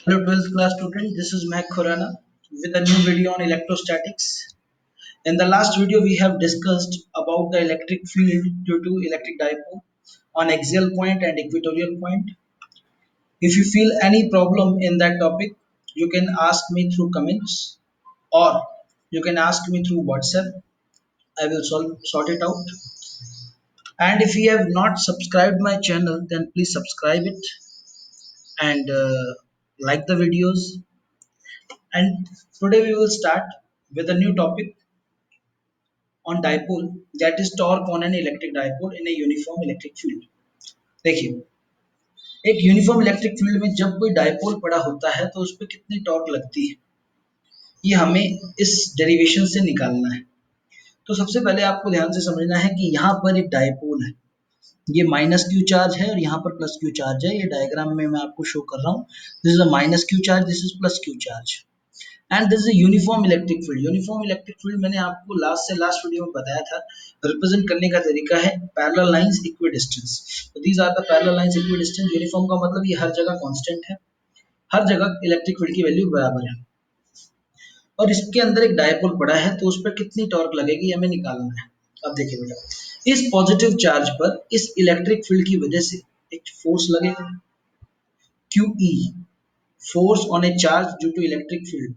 Hello 12th class student, this is Mac Khurana with a new video on electrostatics. In the last video we have discussed about the electric field due to electric dipole on axial point and equatorial point. If you feel any problem in that topic, you can ask me through comments or you can ask me through WhatsApp. I will sort it out. And if you have not subscribed my channel, then please subscribe it and like the videos. And today we will start with a new topic on dipole, that is torque on an electric dipole in a uniform electric field. देखिए, एक uniform electric field में जब कोई dipole पड़ा होता है तो उस पर कितनी टॉर्क लगती है, ये हमें इस डेरिवेशन से निकालना है। तो सबसे पहले आपको ध्यान से समझना है कि यहाँ पर एक डायपोल है, ये माइनस क्यू चार्ज है और यहाँ पर प्लस क्यू चार्ज है। ये डायग्राम में मैं आपको शो कर रहा हूँ। This is a minus Q charge, this is plus Q charge and this is uniform electric field. Uniform electric field मैंने आपको लास्ट वीडियो में बताया था, रिप्रेजेंट करने का तरीका है पैरेलल लाइंस इक्विडिस्टेंस। तो these are the parallel lines equidistance. Uniform का मतलब ये हर जगह कांस्टेंट है, हर जगह इलेक्ट्रिक फील्ड की वैल्यू बराबर है और इसके अंदर एक डायपोल पड़ा है तो उस पर कितनी टॉर्क लगेगी हमें निकालना है। अब देखिए बेटा, इस पॉजिटिव चार्ज पर इस इलेक्ट्रिक फील्ड की वजह से एक फोर्स लगेगा, QE, force on a charge due to electric field.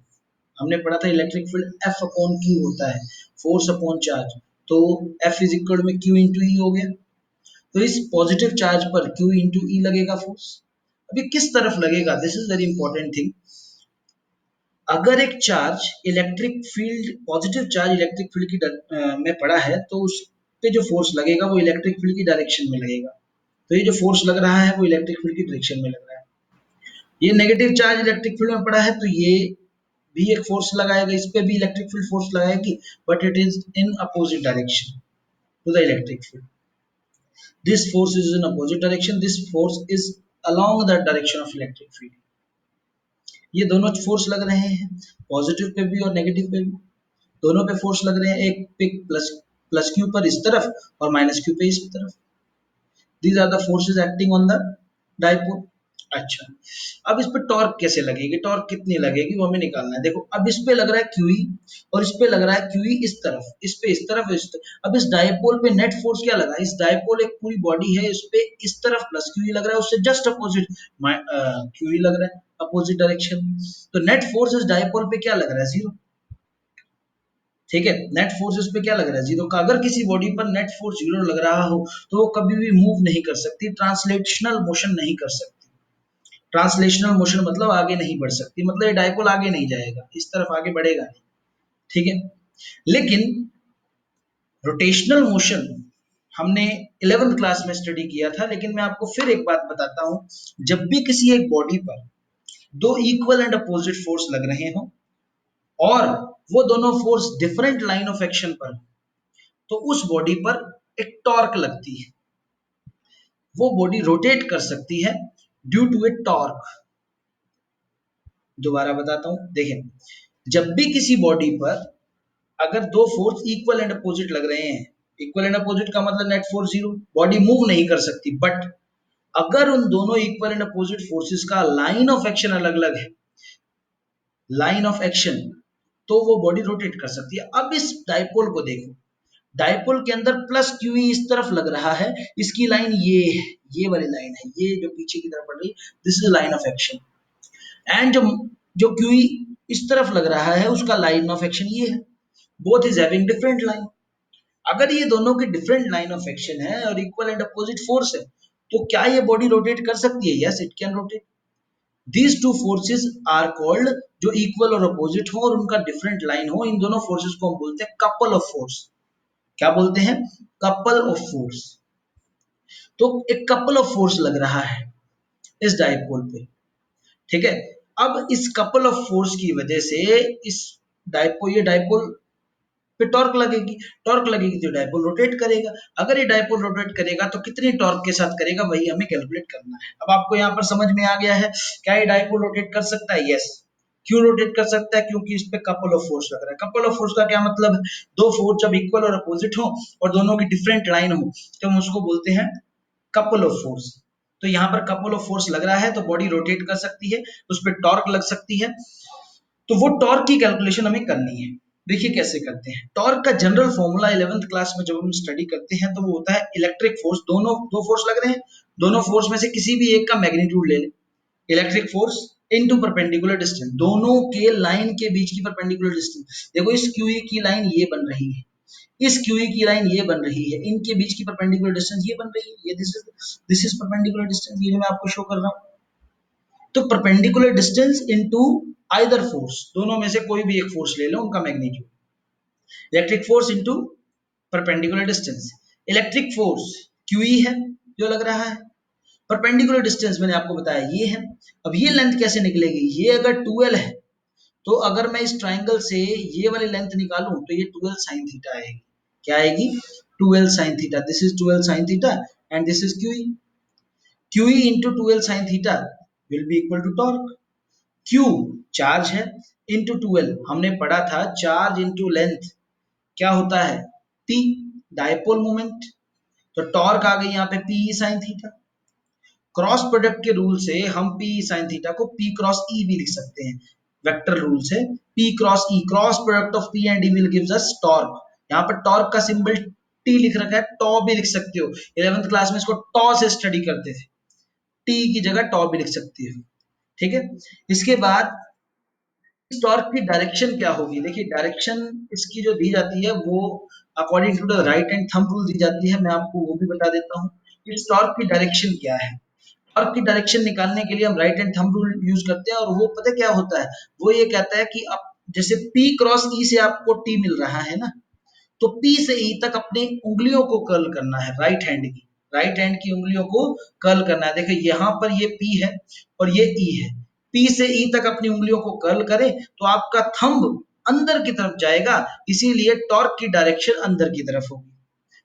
हमने पढ़ा था electric field F upon Q होता है, फोर्स अपॉन चार्ज। तो F इज इक्वल में Q इंटू ई हो गया। तो इस पॉजिटिव चार्ज पर Q इंटू ई लगेगा फोर्स। अभी किस तरफ लगेगा, this is very important thing. अगर एक charge electric field, positive charge electric field में पड़ा है तो उस पे जो फोर्स लगेगा वो इलेक्ट्रिक फील्ड की डायरेक्शन में लगेगा। तो ये जो फोर्स लग रहा है वो इलेक्ट्रिक फील्ड की डायरेक्शन में लग रहा है। ये नेगेटिव चार्ज इलेक्ट्रिक फील्ड में पड़ा है तो ये भी एक फोर्स लगाएगा, इस पे भी इलेक्ट्रिक फील्ड फोर्स लगाएगी, but it is in opposite direction to the electric field. This force is in opposite direction, this force is along the direction of electric field। ये दोनों फोर्स लग रहे हैं, पॉजिटिव पे भी और negative पे भी, दोनों पे फोर्स लग रहे हैं। एक पे प्लस प्लस क्यू पर इस तरफ और माइनस क्यू पे इस तरफ। These are the forces acting on the dipole. अच्छा, अब इस पे टॉर्क कैसे लगेगी, टॉर्क कितनी लगेगी वो हमें निकालना है। देखो, अब इस पे लग रहा है QE और इस पे लग रहा है QE इस तरफ, इस पे इस तरफ, इस तरफ। अब इस डाइपोल पे नेट फोर्स क्या लगा, इस डाइपोल एक पूरी बॉडी है, इस पे इस तरफ प्लस QE लग रहा है, उससे जस्ट अपोजिट QE लग रहा है, अपोजिट डायरेक्शन। तो नेट फोर्स इस डाइपोल पे क्या लग रहा है, जीरो। ठीक है, नेट फोर्स इस पे क्या लग रहा है, जीरो का। अगर किसी बॉडी पर नेट फोर्स जीरो लग रहा हो तो वो कभी भी मूव नहीं कर सकती, ट्रांसलेशनल मोशन नहीं कर सकती। ट्रांसलेशनल मोशन मतलब आगे नहीं बढ़ सकती, मतलब ये डायपोल आगे नहीं जाएगा, इस तरफ आगे बढ़ेगा नहीं। ठीक है, लेकिन रोटेशनल मोशन हमने 11th क्लास में स्टडी किया था, लेकिन मैं आपको फिर एक बात बताता हूं। जब भी किसी एक बॉडी पर दो इक्वल एंड अपोजिट फोर्स लग रहे हो और वो दोनों force different line of action पर, तो उस बॉडी पर एक टॉर्क लगती है, वो बॉडी रोटेट कर सकती है ड्यू टू ए टॉर्क। दोबारा बताता हूं, देखें, जब भी किसी बॉडी पर अगर दो फोर्स इक्वल एंड अपोजिट लग रहे हैं, इक्वल एंड अपोजिट का मतलब net force zero, body move नहीं कर सकती, बट अगर उन दोनों इक्वल एंड अपोजिट फोर्सेस का लाइन ऑफ एक्शन अलग अलग है, लाइन ऑफ एक्शन, तो वो बॉडी रोटेट कर सकती है। अब इस डाइपोल को देखो, डाइपोल के अंदर प्लस QE इस तरफ लग रहा है, इसकी लाइन ये है, ये वाली लाइन है, ये जो पीछे की तरफ बढ़ रही, this is line of action. And जो जो QE इस तरफ लग रहा है उसका लाइन ऑफ एक्शन ये है, both is having different line. अगर ये दोनों की डिफरेंट लाइन ऑफ एक्शन है और इक्वल एंड अपोजिट फोर्स है, तो क्या ये बॉडी रोटेट कर सकती है, yes it can rotate. These two forces are called, जो इक्वल और अपोजिट हो और उनका डिफरेंट लाइन हो, इन दोनों फोर्सेस को हम बोलते हैं कपल ऑफ फोर्स। क्या बोलते हैं, कपल ऑफ फोर्स। तो एक कपल ऑफ फोर्स लग रहा है इस डाइपोल पे। ठीक है, अब इस कपल ऑफ फोर्स की वजह से इस डाइपोल, ये डाइपोल पे टॉर्क लगेगी, टॉर्क लगेगी तो डाइपोल रोटेट करेगा। अगर ये डाइपोल रोटेट करेगा तो कितनी टॉर्क के साथ करेगा, वही हमें कैलकुलेट करना है। अब आपको यहाँ पर समझ में आ गया है, क्या ये डाइपोल रोटेट कर सकता है, यस। क्यों रोटेट कर सकता है, क्योंकि इस पे कपल ऑफ फोर्स लग रहा है। कपल ऑफ फोर्स का क्या मतलब है, दो फोर्स जब इक्वल और अपोजिट हो और दोनों की डिफरेंट लाइन हो तो हम उसको बोलते हैं कपल ऑफ फोर्स। तो यहाँ पर कपल ऑफ फोर्स लग रहा है तो बॉडी रोटेट कर सकती है, उस पर टॉर्क लग सकती है। तो वो टॉर्क की कैलकुलेशन हमें करनी है। देखिए कैसे करते हैं। टॉर्क का जनरल फॉर्मूला 11th क्लास में जब हम स्टडी करते हैं तो वो होता है इलेक्ट्रिक फोर्स, दोनों दो फोर्स लग रहे हैं, दोनों फोर्स में से किसी भी एक का मैग्नीट्यूड ले लें, electric force into perpendicular distance, दोनों के लाइन के बीच की परपेंडिकुलर डिस्टेंस। देखो इस क्यूई की लाइन ये बन रही है, इस क्यूई की लाइन ये बन रही है, इनके बीच की परपेंडिकुलर डिस्टेंस ये बन रही है, ये दिस इज परपेंडिकुलर डिस्टेंस, ये मैं आपको शो कर रहा हूँ। तो perpendicular distance into either force, दोनों में से कोई भी एक फोर्स ले लो, उनका magnitude, electric force into perpendicular distance. Electric force QE है जो लग रहा है, परपेंडिकुलर डिस्टेंस मैंने आपको बताया ये है। अब ये लेंथ कैसे निकलेगी, ये अगर 12 है तो अगर मैं इस ट्राइंगल से ये वाली लेंथ निकालूं तो ये 12 sin थीटा आएगी। क्या आएगी? 12 sin थीटा। This is 12 sin theta and this is q E. Q E into 12 sin theta will be equal to torque. Q charge है, इंटू 12 हमने पढ़ा था चार्ज इंटू लेंथ क्या होता है, टी, डायपोल मोमेंट। तो टॉर्क आ गई यहाँ पे P sine theta. Cross product के रूल से हम पी साइन थीटा को पी क्रॉस ई भी लिख सकते हैं, वेक्टर रूल से P cross E, cross product of P and E will gives us torque. यहाँ पर टॉर्क का सिंबल टी लिख रखा है, टॉ भी लिख सकते हो, 11th क्लास में इसको टॉ से स्टडी करते थे, टी की जगह टॉ भी लिख सकती हो। ठीक है, इसके बाद इस टॉर्क की डायरेक्शन क्या होगी। देखिए डायरेक्शन इसकी जो दी जाती है वो according to the right hand thumb rule दी जाती है, मैं आपको वो भी बता देता हूँ। इस टॉर्क की डायरेक्शन क्या है, टॉर्क की डायरेक्शन निकालने के लिए हम right hand thumb rule use करते हैं, और वो पता क्या होता है, वो ये कहता है कि अब जैसे P क्रॉस E से आपको T मिल रहा है ना, तो P से E तक अपनी उंगलियों को कर्ल करना है, राइट हैंड की उंगलियों को कर्ल करना है। देखिए यहाँ पर ये P है और ये E है, P से E तक अपनी उंगलियों को कर्ल करें तो आपका थंब अंदर की तरफ जाएगा, इसीलिए टॉर्क की डायरेक्शन अंदर की तरफ होगी।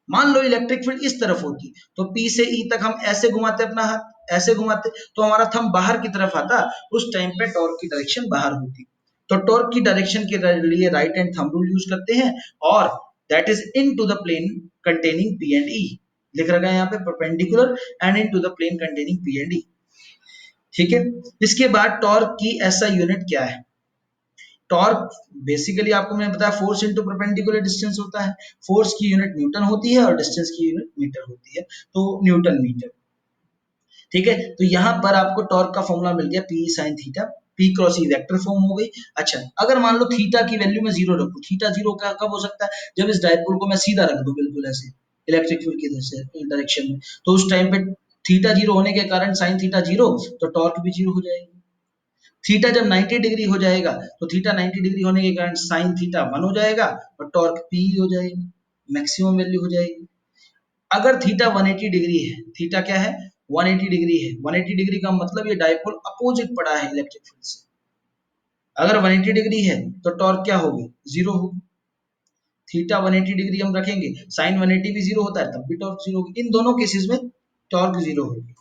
मान लो इलेक्ट्रिक फील्ड इस तरफ होती तो P से E तक हम ऐसे घुमाते अपना हाथ, ऐसे घुमाते तो हमारा थंब बाहर की तरफ आता, उस टाइम पे टॉर्क की डायरेक्शन बाहर होती। तो टॉर्क की डायरेक्शन के लिए right hand thumb rule use करते हैं, और that is into the plane containing P and E, लिख रखा है यहाँ पे perpendicular and into the plane containing P and E। ठीक है, इसके बाद टॉर्क की ऐसा यूनिट क्या है, टॉर्क बेसिकली आपको मैंने बताया फोर्स इनटू परपेंडिकुलर डिस्टेंस होता है, फोर्स की यूनिट न्यूटन होती है और डिस्टेंस की यूनिट मीटर होती है, तो न्यूटन मीटर। ठीक है, तो यहाँ पर आपको टॉर्क का फॉर्मूला मिल गया P sine theta, P cross E vector form हो गई। अच्छा अगर मान लो थीटा की वैल्यू में जीरो रखूं, थीटा जीरो का कब हो सकता है, जब इस डायपोल को मैं सीधा रख दूं बिल्कुल ऐसे इलेक्ट्रिक फील्ड की डायरेक्शन में, तो उस टाइम पे थीटा जीरो होने के कारण साइन थीटा जीरो, तो टॉर्क भी जीरो हो जाएगी। थीटा जब 90 डिग्री हो जाएगा तो थीटा 90 डिग्री होने के कारण साइन थीटा 1 हो जाएगा और टॉर्क पी हो जाएगी, मैक्सिमम वैल्यू हो जाएगी। अगर थीटा 180 डिग्री है, थीटा क्या है 180 डिग्री है, 180 डिग्री का मतलब ये डायपोल अपोजिट पड़ा है इलेक्ट्रिक फील्ड से, अगर 180 डिग्री है तो टॉर्क क्या होगी, जीरो होगी। थीटा 180 डिग्री हम रखेंगे, साइन 180 भी जीरो होता है तब भी टॉर्क जीरो होगी, इन दोनों केसेस में टॉर्क जीरो होगी।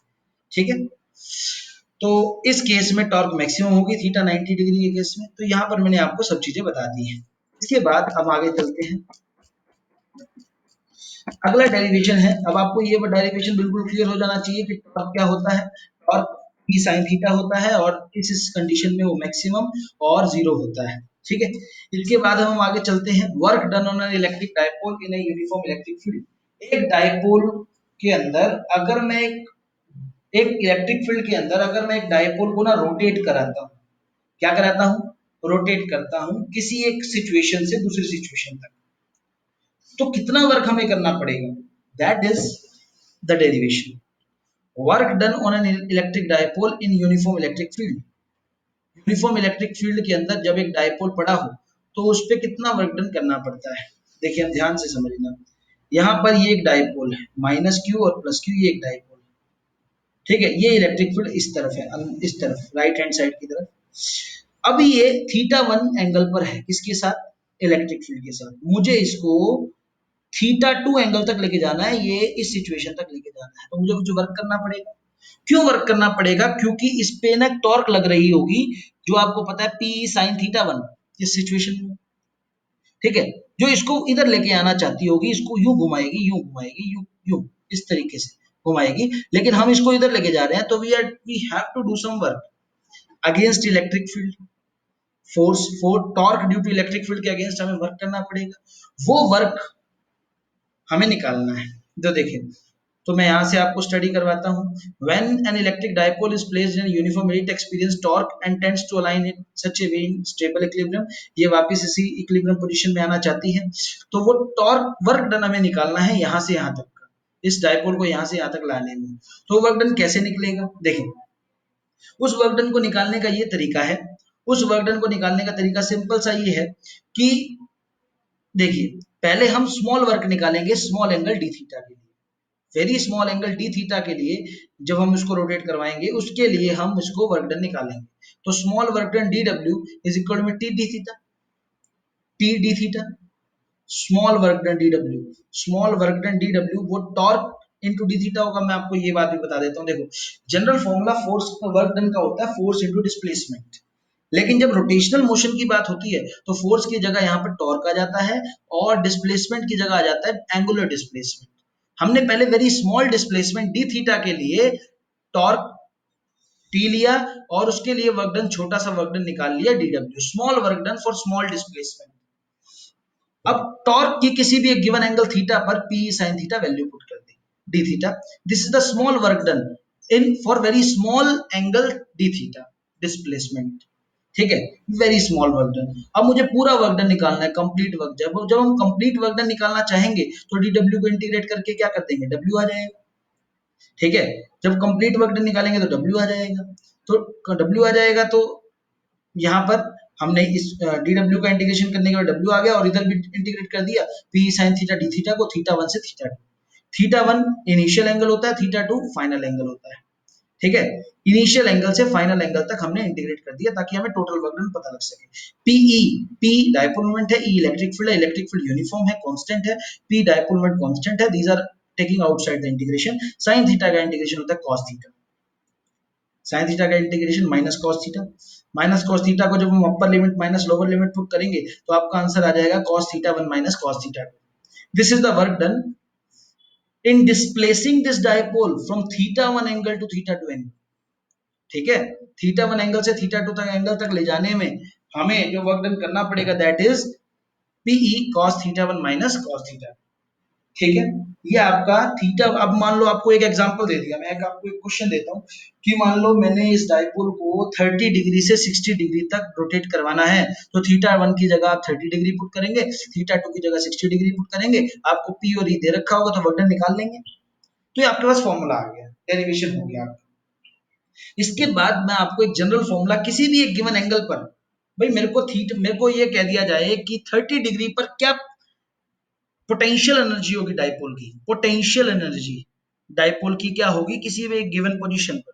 ठीक है, तो इस केस में टॉर्क मैक्सिमम होगी थीटा 90 डिग्री के केस में। तो यहाँ पर मैंने आपको सब चीजें बता दी हैं। इसके बाद अब आगे चलते हैं, अगला डेरिवेशन है। अब आपको ये डेरिवेशन बिल्कुल क्लियर हो जाना चाहिए कि टॉर्क क्या होता है, टॉर्क पी साइन थीटा होता है और इस कंडीशन में वो मैक्सिमम और जीरो होता है। ठीक है, इसके बाद हम आगे चलते हैं, work done on an electric dipole in a uniform electric field. एक डायपोल के अंदर अगर मैं एक इलेक्ट्रिक फील्ड के अंदर अगर मैं एक डायपोल को ना रोटेट कराता हूँ, क्या कराता हूँ, रोटेट करता हूँ किसी एक सिचुएशन से दूसरी सिचुएशन तक, तो कितना वर्क हमें करना पड़ेगा, that is the derivation. Work done on an electric dipole in uniform electric field. Uniform electric field के अंदर जब एक डायपोल पड़ा हो तो उस पर कितना वर्क डन करना पड़ता है। देखिए हम ध्यान से समझना, यहाँ पर ये एक डायपोल है, माइनस क्यू और प्लस क्यू, ये एक डायपोल है। ठीक है, ये इलेक्ट्रिक फील्ड इस तरफ है, इस तरफ राइट हैंड साइड की तरफ। अब ये थीटा 1 एंगल पर है, किसके साथ, इलेक्ट्रिक फील्ड के साथ। मुझे इसको थीटा 2 एंगल तक लेके जाना है, ये इस सिचुएशन तक लेके जाना है, तो मुझे कुछ वर्क करना पड़ेगा। क्यों वर्क करना पड़ेगा, क्योंकि इस पे ना टॉर्क लग रही होगी जो आपको पता है पी साइन थीटा 1 इस सिचुएशन में। ठीक है, जो इसको इधर लेके आना चाहती होगी, इसको यूं घुमाएगी यूं घुमाएगी यूं यूं, इस तरीके से घुमाएगी, लेकिन हम इसको इधर लेके जा रहे हैं, तो we have to do some work against electric field. For torque due to electric field के अगेंस्ट हमें वर्क करना पड़ेगा, वो वर्क हमें निकालना है। तो देखिए, तो मैं यहाँ से आपको स्टडी करवाता हूँ। When an electric dipole is placed in a uniform it experience torque and tends to align in such a way in stable equilibrium, ये वापस इसी इक्विलिब्रियम पोजीशन में आना चाहती है, तो वो टॉर्क वर्क डन हमें निकालना है यहाँ से यहाँ तक का, इस डायपोल को यहाँ से यहाँ तक लाने में। तो वर्क डन कैसे निकलेगा, देखिए उस वर्क डन को निकालने का ये तरीका है, उस वर्क डन को निकालने का तरीका सिंपल सा ये है कि देखिए पहले हम स्मॉल वर्क निकालेंगे स्मॉल एंगल डी थीटा के लिए, very small angle d theta के लिए जब हम इसको रोटेट करवाएंगे उसके लिए हम इसको वर्क डन निकालेंगे। तो स्मॉल वर्क डन डी डब्ल्यू is equal to t d theta, t d theta small work done d डब्ल्यू, स्मॉल वर्क डन डी डब्ल्यू वो टॉर्क इनटू डी थीटा होगा। मैं आपको ये बात भी बता देता हूँ, देखो general formula force work done का होता है फोर्स इनटू डिस्प्लेसमेंट, लेकिन जब रोटेशनल मोशन की बात होती है तो फोर्स की जगह यहाँ पर टॉर्क आ जाता है और डिस्प्लेसमेंट की जगह आ जाता है एंगुलर डिस्प्लेसमेंट। हमने पहले very small displacement D theta के लिए टॉर्क टी लिया और उसके लिए वर्क डन छोटा सा वर्क डन निकाल लिया डी डब्ल्यू, small work done for small displacement. अब टॉर्क की किसी भी एक गिवन एंगल थीटा पर p sine theta value put कर दी d theta, this is the small work done in for very small angle d theta displacement, ठीक है, वेरी स्मॉल वर्क डन। अब मुझे पूरा वर्क डन निकालना है, कंप्लीट वर्क। जब हम कंप्लीट वर्क डन निकालना चाहेंगे तो डी डब्ल्यू को इंटीग्रेट करके क्या कर देंगे, डब्ल्यू आ जाएगा, ठीक है। जब कंप्लीट वर्क डन निकालेंगे तो डब्ल्यू आ जाएगा, तो डब्ल्यू आ जाएगा, तो यहाँ पर हमने इस डी डब्ल्यू का इंटीग्रेशन करने के बाद डब्ल्यू आ गया और इधर भी इंटीग्रेट कर दिया P sine theta D theta को, थीटा वन से theta two, theta one initial angle होता है, थीटा टू फाइनल एंगल होता है, ठीक है। इनिशियल एंगल से फाइनल एंगल तक हमने इंटीग्रेट कर दिया ताकि हमें टोटल वर्क डन पता लग सके। पीई, पी डायपोल मोमेंट है, ई इलेक्ट्रिक फील्ड है, इलेक्ट्रिक फील्ड यूनिफॉर्म है, कांस्टेंट है, पी डायपोल मोमेंट कांस्टेंट है, these are taking outside the integration. Sine theta का इंटीग्रेशन होता है cos थीटा, साइन थीटा का integration minus cos theta, minus cos theta को जब हम upper limit minus lower limit put करेंगे तो आपका आंसर आ जाएगा cos theta one minus cos theta two. This is the work done in displacing this dipole from theta 1 angle to theta 2 angle, ठीक है। थीटा 1 एंगल से theta 2 तक angle तक ले जाने में हमें जो वर्क डन करना पड़ेगा that is p E cos theta 1 minus cos theta, ठीक है। ये आपका थीटा। अब मान लो आपको एक एग्जांपल दे दिया, मैं आपको एक क्वेश्चन देता हूँ कि मान लो मैंने इस डाइपोल को 30 डिग्री से 60 डिग्री तक रोटेट करवाना है, तो थीटा 1 की जगह आप 30 डिग्री पुट करेंगे, थीटा 2 की जगह 60 डिग्री पुट करेंगे, आपको पी और ई दे रखा होगा तो वर्क डन निकाल लेंगे। तो ये आपके पास फॉर्मूला आ गया, डेरिवेशन हो गया आपका। इसके बाद मैं आपको एक जनरल फॉर्मूला किसी भी एक गिवन एंगल पर, भाई मेरे को ये कह दिया जाए कि 30 डिग्री पर क्या पोटेंशियल एनर्जी होगी डाइपोल की, पोटेंशियल एनर्जी डाइपोल की क्या होगी किसी भी एक गिवन पोजीशन पर,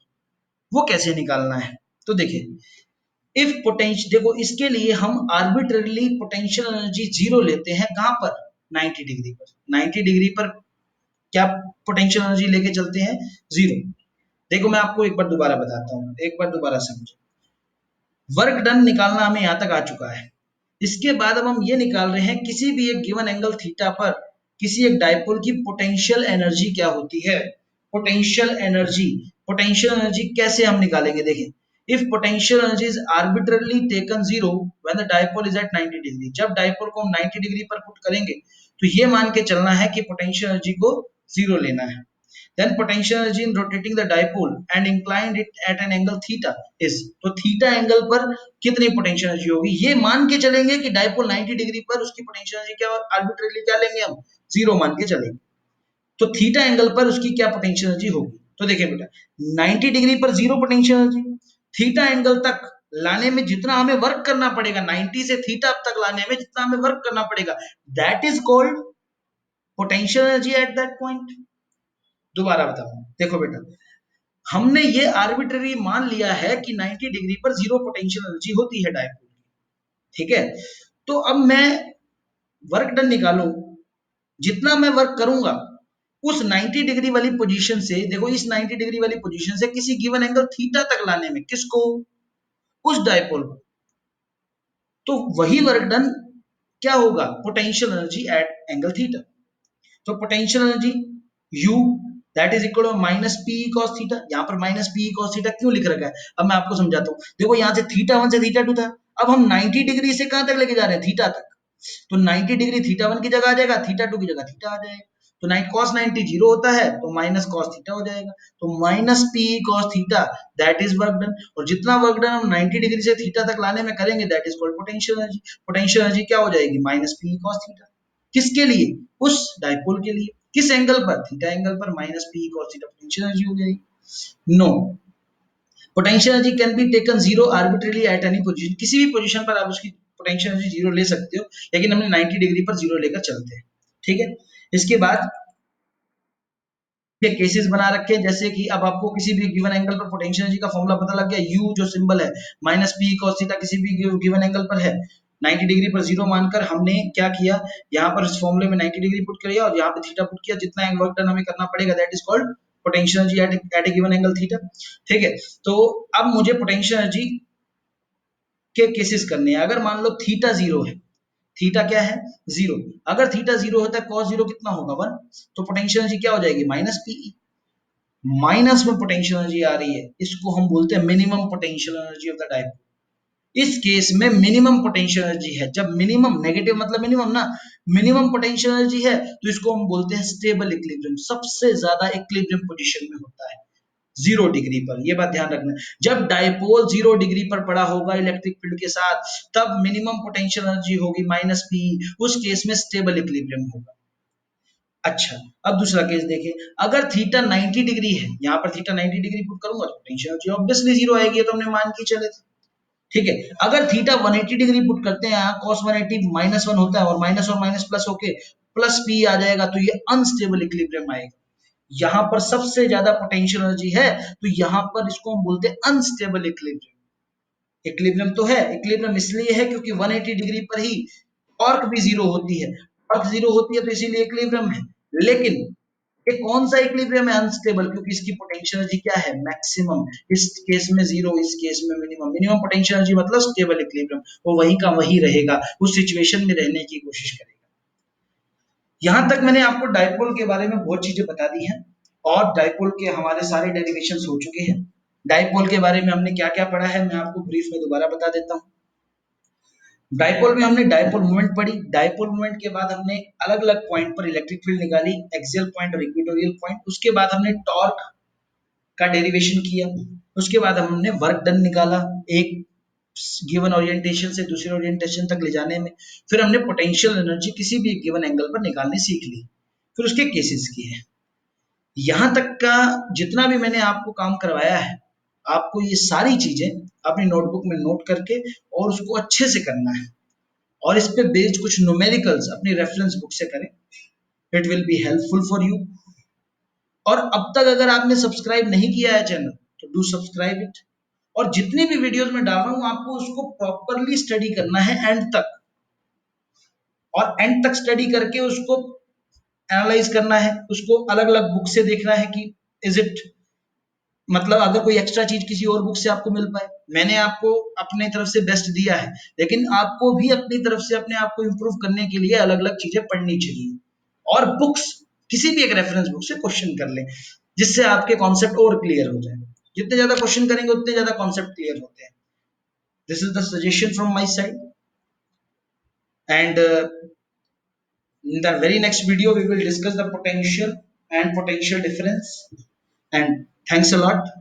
वो कैसे निकालना है। तो देखिए इफ पोटेंशियल, देखो इसके लिए हम आर्बिट्ररीली पोटेंशियल एनर्जी जीरो लेते हैं, कहां पर, 90 डिग्री पर। 90 डिग्री पर क्या पोटेंशियल एनर्जी लेके चलते हैं, जीरो। देखो मैं आपको एक बार दोबारा बताता हूँ, एक बार दोबारा समझो। वर्क डन निकालना हमें यहाँ तक आ चुका है, इसके बाद अब हम ये निकाल रहे हैं किसी भी एक गिवन एंगल थीटा पर किसी एक डाइपोल की पोटेंशियल एनर्जी क्या होती है। पोटेंशियल एनर्जी, पोटेंशियल एनर्जी कैसे हम निकालेंगे, देखिए if potential energy is arbitrarily taken zero when the dipole is at 90 degree, जब डाइपोल को हम 90 डिग्री पर पुट करेंगे तो ये मान के चलना है कि पोटेंशियल एनर्जी को जीरो लेना है। Then potential energy in rotating the dipole and inclined it at an angle theta is, तो थीटा एंगल पर कितनी पोटेंशियल एनर्जी होगी, ये मान के चलेंगे कि डाइपोल 90 डिग्री पर उसकी पोटेंशियल एनर्जी क्या, आर्बिट्रेटली क्या लेंगे हम, जीरो मान के चलेंगे। तो थीटा एंगल पर उसकी क्या पोटेंशियल एनर्जी होगी, तो देखिए बेटा 90 डिग्री पर zero potential energy, theta angle तक लाने में जितना हमें वर्क करना पड़ेगा, 90 से थीटा तक लाने में जितना हमें वर्क करना पड़ेगा, that is called potential energy at that point. दोबारा बताऊं, देखो बेटा हमने ये आर्बिट्ररी मान लिया है कि 90 डिग्री पर जीरो पोटेंशियल एनर्जी होती है डायपोल की, ठीक है। तो अब मैं वर्क डन निकालूं, जितना मैं वर्क करूंगा उस 90 डिग्री वाली पोजीशन से, देखो इस 90 डिग्री वाली पोजीशन से किसी गिवन एंगल थीटा तक लाने में, किसको, उस डायपोल को, तो वही वर्क डन क्या होगा, potential energy at angle theta. तो potential energy U that is equal to minus pE cos theta. यहाँ पर माइनस पीई कॉस थीटा क्यों लिख रखा है, अब मैं आपको समझाता हूँ। देखो यहाँ से थीटा वन से थीटा टू था, अब हम 90 डिग्री से कहाँ तक लेके जा रहे हैं, थीटा तक। तो 90 डिग्री थीटा वन की जगह आ जाएगा, थीटा टू की जगह थीटा आ जाएगा। तो नाइन कॉस 90 जीरो होता है तो माइनस कॉस थीटा हो जाएगा। तो minus p cos theta that is work done. और जितना वर्क डन हम 90 डिग्री से थीटा तक लाने में करेंगे that is called potential energy. Potential energy क्या हो जाएगी, माइनस पी कॉस थीटा। किसके लिए, उस डायपोल के लिए। किस एंगल पर, थीटा एंगल पर, minus p cos theta potential energy हो जाएगी। No, potential energy can be taken zero arbitrarily at any position. किसी भी पोजीशन पर आप उसकी पोटेंशियल एनर्जी जीरो ले सकते हो, लेकिन हमने 90 डिग्री पर जीरो लेकर चलते हैं। ठीक है, इसके बाद के केसेस बना रखे हैं, जैसे कि अब आपको किसी भी गिवन एंगल पर पोटेंशियल एनर्जी का फॉर्मूला पता लग गया। यू जो सिंबल है माइनस पी कॉस थीटा किसी भी गिवन एंगल पर है, 90 डिग्री पर जीरो मानकर हमने क्या किया, यहाँ पर इस फॉर्मूले में 90 डिग्री पुट किया और यहाँ पे थीटा पुट किया। जितना वर्क डन हमें करना पड़ेगा that is called potential energy eight A given angle theta. ठीक है, तो अब मुझे पोटेंशियल एनर्जी के केसेस करने हैं। अगर मान लो थीटा जीरो है, थीटा क्या है, जीरो। अगर थीटा जीरो होता है कॉस जीरो कितना होगा, वन। तो पोटेंशियल एनर्जी क्या हो जाएगी, माइनस पीई। माइनस में पोटेंशियल एनर्जी आ रही है, इसको हम बोलते हैं minimum potential energy of the dipole. इस केस में मिनिमम पोटेंशियल एनर्जी है, जब मिनिमम, नेगेटिव मतलब मिनिमम ना, मिनिमम पोटेंशियल एनर्जी है तो इसको हम बोलते हैं स्टेबल इक्विलिब्रियम। सबसे ज्यादा इक्विलिब्रियम पोजीशन में होता है जीरो डिग्री पर, ये बात ध्यान रखना। जब डायपोल जीरो डिग्री पर पड़ा होगा इलेक्ट्रिक फील्ड के साथ, तब मिनिमम पोटेंशियल एनर्जी होगी माइनस पी, उस केस में स्टेबल इक्विलिब्रियम होगा। अच्छा, अब दूसरा केस देखें। अगर थीटा 90 डिग्री है, यहाँ पर थीटा 90 डिग्री पुट करूंगा तो पोटेंशियल एनर्जी ऑब्वियसली जीरो आएगी, तो हमने मान के चले थे। ठीक है, अगर थीटा 180 डिग्री पुट करते हैं, यहाँ cos 180 माइनस वन होता है और माइनस प्लस होके प्लस पी आ जाएगा, तो ये अनस्टेबल इक्विलिब्रियम आएगा। यहाँ पर सबसे ज्यादा पोटेंशियल एनर्जी है, तो यहाँ पर इसको हम बोलते हैं अनस्टेबल इक्विलिब्रियम। इक्विलिब्रियम तो है, इक्विलिब्रियम इसलिए है क्योंकि 180 डिग्री पर ही टॉर्क भी जीरो होती है। टॉर्क जीरो होती है तो इसीलिए इक्विलिब्रियम है। लेकिन ये कौन सा इक्विलिब्रियम है, अनस्टेबल, क्योंकि इसकी पोटेंशियल एनर्जी क्या है, मैक्सिमम। इस केस में जीरो, इस केस में मिनिमम। मिनिमम पोटेंशियल एनर्जी मतलब स्टेबल इक्विलिब्रियम, वो वही का वही रहेगा, उस सिचुएशन में रहने की कोशिश करेगा। यहां तक मैंने आपको डायपोल के बारे में बहुत चीजें बता दी हैं, और डायपोल के हमारे सारे डेरिवेशंस हो चुके हैं। डायपोल के बारे में हमने क्या क्या पढ़ा है, मैं आपको ब्रीफ में दोबारा बता देता हूँ। डायपोल में हमने डायपोल मोमेंट पढ़ी। डायपोल मोमेंट के बाद हमने अलग अलग पॉइंट पर इलेक्ट्रिक फील्ड निकाली, एक्सियल पॉइंट और इक्वेटोरियल पॉइंट। उसके बाद हमने टॉर्क का डेरिवेशन किया। उसके बाद हमने वर्क डन निकाला, एक गिवन ओरिएंटेशन से दूसरे ओरिएंटेशन तक ले जाने में। फिर हमने पोटेंशियल एनर्जी किसी भी गिवन एंगल पर निकालनी सीख ली। फिर उसके केसेस किए हैं। यहाँ तक का जितना भी मैंने आपको काम करवाया है, आपको ये सारी चीजें अपनी नोटबुक में नोट करके और उसको अच्छे से करना है, और इस पे बेस्ड कुछ न्यूमेरिकल्स अपनी रेफरेंस बुक से करें। It will be helpful for you. और अब तक अगर आपने सब्सक्राइब नहीं किया है चैनल, तो डू सब्सक्राइब इट। और जितनी भी वीडियोस में डाल रहा हूं आपको उसको प्रॉपरली स्टडी करना है एंड तक, और एंड तक स्टडी करके उसको एनालाइज करना है, उसको अलग अलग बुक से देखना है कि इज इट, मतलब अगर कोई एक्स्ट्रा चीज किसी और बुक से आपको मिल पाए। मैंने आपको अपने तरफ से बेस्ट दिया है, लेकिन आपको भी अपनी तरफ से अपने आप को इम्प्रूव करने के लिए अलग अलग चीजें पढ़नी चाहिए। और बुक्स, किसी भी एक रेफरेंस बुक से क्वेश्चन कर लें, जिससे आपके कॉन्सेप्ट और क्लियर हो जाए। जितने ज्यादा क्वेश्चन करेंगे उतने ज्यादा कॉन्सेप्ट क्लियर होते हैं। This is the suggestion from my side, and in the very next video we will discuss the potential and potential difference, and thanks a lot.